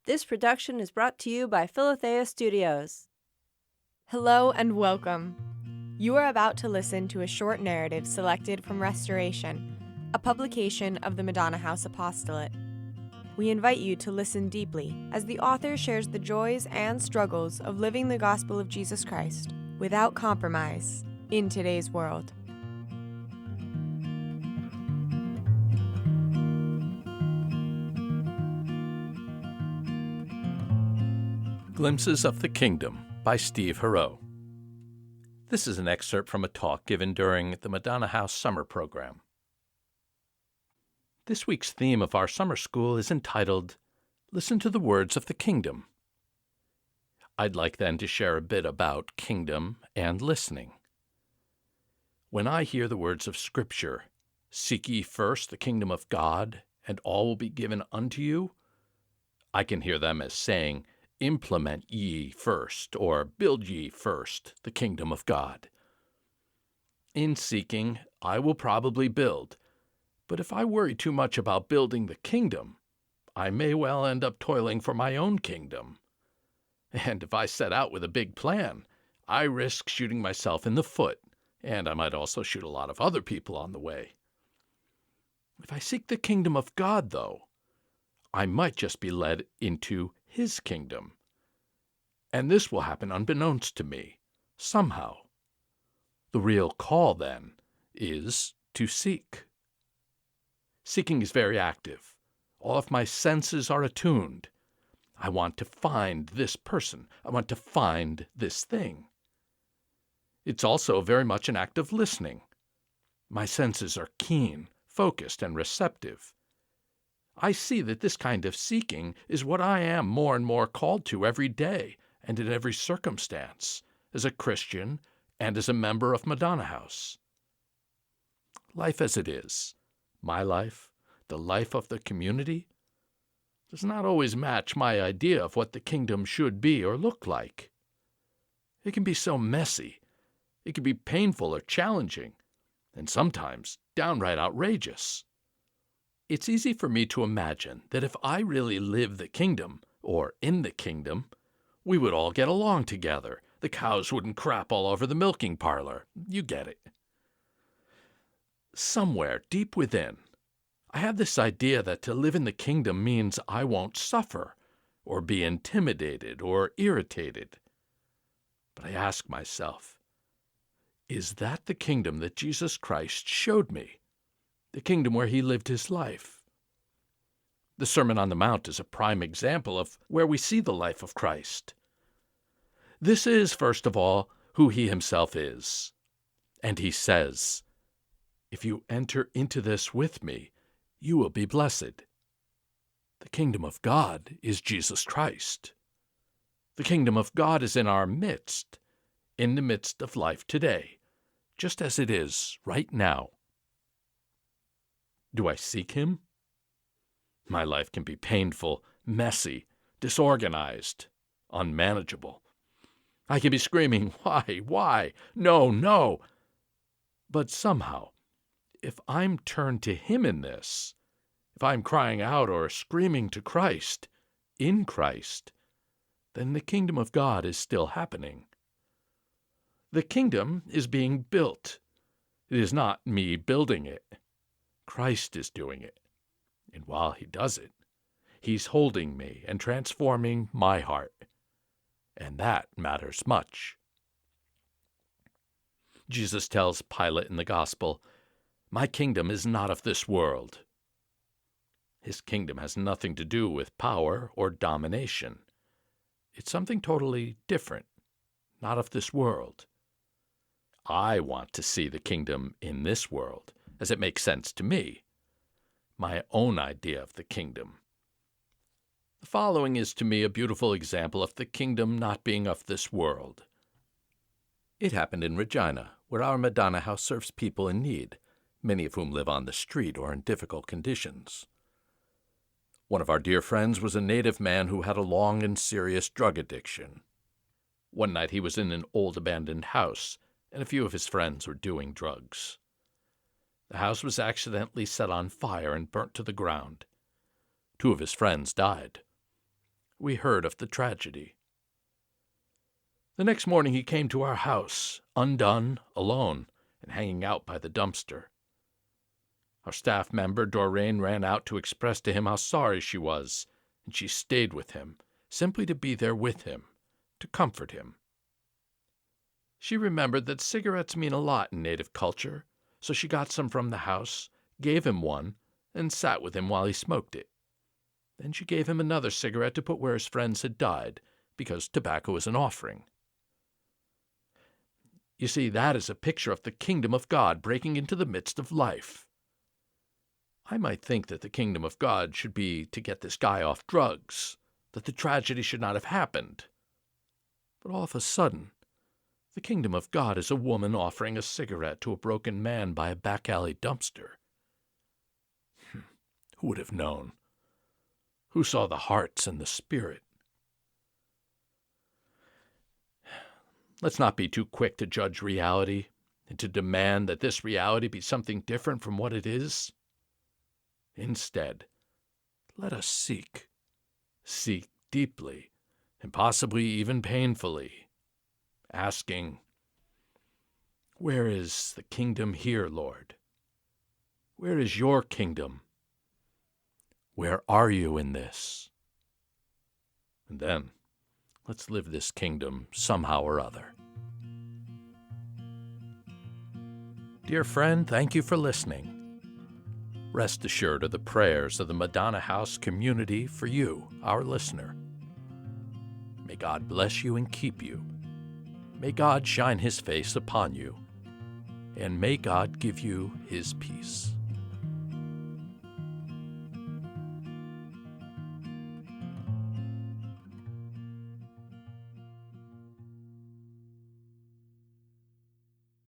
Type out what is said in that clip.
This production is brought to you by Philothea Studios. Hello and welcome. You are about to listen to a short narrative selected from Restoration, a publication of the Madonna House Apostolate. We invite you to listen deeply as the author shares the joys and struggles of living the gospel of Jesus Christ without compromise in today's world. Glimpses of the Kingdom by Steve Heroux. This is an excerpt from a talk given during the Madonna House summer program. This week's theme of our summer school is entitled, Listen to the Words of the Kingdom. I'd like then to share a bit about kingdom and listening. When I hear the words of Scripture, seek ye first the kingdom of God, and all will be given unto you, I can hear them as saying, implement ye first, or build ye first the kingdom of God. In seeking, I will probably build, but if I worry too much about building the kingdom, I may well end up toiling for my own kingdom. And if I set out with a big plan, I risk shooting myself in the foot, and I might also shoot a lot of other people on the way. If I seek the kingdom of God, though, I might just be led into His kingdom. And this will happen unbeknownst to me, somehow. The real call, then, is to seek. Seeking is very active. All of my senses are attuned. I want to find this person. I want to find this thing. It's also very much an act of listening. My senses are keen, focused, and receptive. I see that this kind of seeking is what I am more and more called to every day and in every circumstance, as a Christian and as a member of Madonna House. Life as it is, my life, the life of the community, does not always match my idea of what the kingdom should be or look like. It can be so messy, it can be painful or challenging, and sometimes downright outrageous. It's easy for me to imagine that if I really lived the kingdom, or in the kingdom, we would all get along together. The cows wouldn't crap all over the milking parlor. You get it. Somewhere deep within, I have this idea that to live in the kingdom means I won't suffer, or be intimidated or irritated. But I ask myself, is that the kingdom that Jesus Christ showed me? The kingdom where He lived His life? The Sermon on the Mount is a prime example of where we see the life of Christ. This is, first of all, who He Himself is. And He says, if you enter into this with me, you will be blessed. The kingdom of God is Jesus Christ. The kingdom of God is in our midst, in the midst of life today, just as it is right now. Do I seek Him? My life can be painful, messy, disorganized, unmanageable. I can be screaming, why, no. But somehow, if I'm turned to Him in this, if I'm crying out or screaming to Christ, in Christ, then the kingdom of God is still happening. The kingdom is being built. It is not me building it. Christ is doing it. And while He does it, He's holding me and transforming my heart. And that matters much. Jesus tells Pilate in the Gospel, my kingdom is not of this world. His kingdom has nothing to do with power or domination. It's something totally different, not of this world. I want to see the kingdom in this world, as it makes sense to me, my own idea of the kingdom. The following is to me a beautiful example of the kingdom not being of this world. It happened in Regina, where our Madonna House serves people in need, many of whom live on the street or in difficult conditions. One of our dear friends was a native man who had a long and serious drug addiction. One night he was in an old abandoned house, and a few of his friends were doing drugs. The house was accidentally set on fire and burnt to the ground. 2 of his friends died. we heard of the tragedy. The next morning he came to our house, undone, alone, and hanging out by the dumpster. Our staff member, Doreen, ran out to express to him how sorry she was, and she stayed with him, simply to be there with him, to comfort him. She remembered that cigarettes mean a lot in Native culture, so she got some from the house, gave him one, and sat with him while he smoked it. Then she gave him another cigarette to put where his friends had died, because tobacco is an offering. You see, that is a picture of the kingdom of God breaking into the midst of life. I might think that the kingdom of God should be to get this guy off drugs, that the tragedy should not have happened. But all of a sudden, the kingdom of God is a woman offering a cigarette to a broken man by a back-alley dumpster. Who would have known? Who saw the hearts and the spirit? Let's not be too quick to judge reality and to demand that this reality be something different from what it is. Instead, let us seek deeply, and possibly even painfully, asking, "Where is the kingdom here, Lord? Where is your kingdom? Where are you in this?" And then, let's live this kingdom somehow or other. Dear friend, thank you for listening. Rest assured of the prayers of the Madonna House community for you, our listener. May God bless you and keep you. May God shine his face upon you, and may God give you his peace.